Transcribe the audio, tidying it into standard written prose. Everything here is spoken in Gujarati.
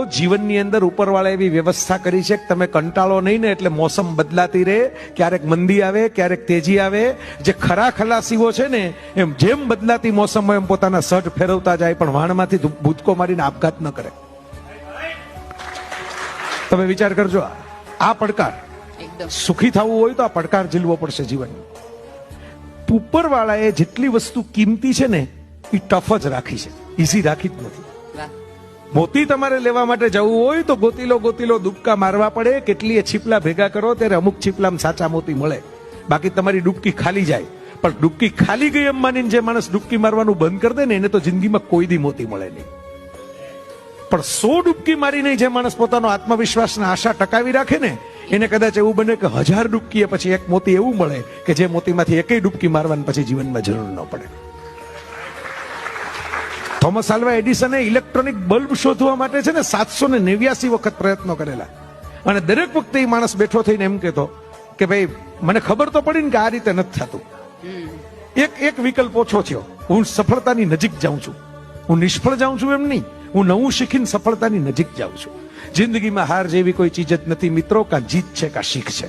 જીવનની અંદર ઉપરવાળા એવી વ્યવસ્થા કરી છે કે તમે કંટાળો નહીં ને એટલે મોસમ બદલાતી રહે, ક્યારેક મંદી આવે, ક્યારેક તેજી આવે. જે ખરા ખલાસીઓ છે ને એમ જેમ બદલાતી મોસમમાં એમ પોતાના સટ ફેરવતા જાય, પણ વાણમાંથી ભૂતકો મારીને આપઘાત ન કરે. તમે વિચાર કરજો, આ પડકાર સુખી થવું હોય તો આ પડકાર ઝીલવો પડશે જીવનમાં. ઉપરવાળાએ જેટલી વસ્તુ કિંમતી છે ને એ ટફ જ રાખી છે, ઈઝી રાખી જ નથી. મોતી તમારે લેવા માટે જવું હોય તો ગોતીલો ડૂબકા મારવા પડે. કેટલીય છીપલા ભેગા કરો ત્યારે અમુક છીપલામાં સાચા મોતી મળે, બાકી તમારી ડૂબકી ખાલી જાય. પણ ડૂબકી ખાલી ગઈ એમ માનીને જે માણસ ડૂબકી મારવાનું બંધ કરી દે ને એને તો જિંદગીમાં કોઈ દી મોતી મળે નહીં. પણ 100 ડૂબકી મારીને જે માણસ પોતાનો આત્મવિશ્વાસના આશા ટકાવી રાખે ને એને કદાચ એવું બને કે 1000 ડૂબકીએ પછી એક મોતી એવું મળે કે જે મોતીમાંથી એકેય ડૂબકી મારવાની પછી જીવનમાં જરૂર ન પડે. થોમસ આલ્વા એડિસને ઇલેક્ટ્રોનિક બલ્બ શોધવા માટે છે ને 789 વખત પ્રયત્નો કરેલા. અને દરેક વખતે એ માણસ બેઠો થઈને એમ કહેતો કે ભાઈ મને ખબર તો પડી ને કે આ રીતે નથી થતું. એક વિકલ્પ ઓછો થયો, હું સફળતાની નજીક જાઉં છું. હું નિષ્ફળ જાઉં છું એમ નહીં, હું નવું શીખીને સફળતાની નજીક જાઉં છું. જિંદગીમાં હાર જેવી કોઈ ચીજ જ નથી મિત્રો, કાં જીત છે કાં શીખ છે.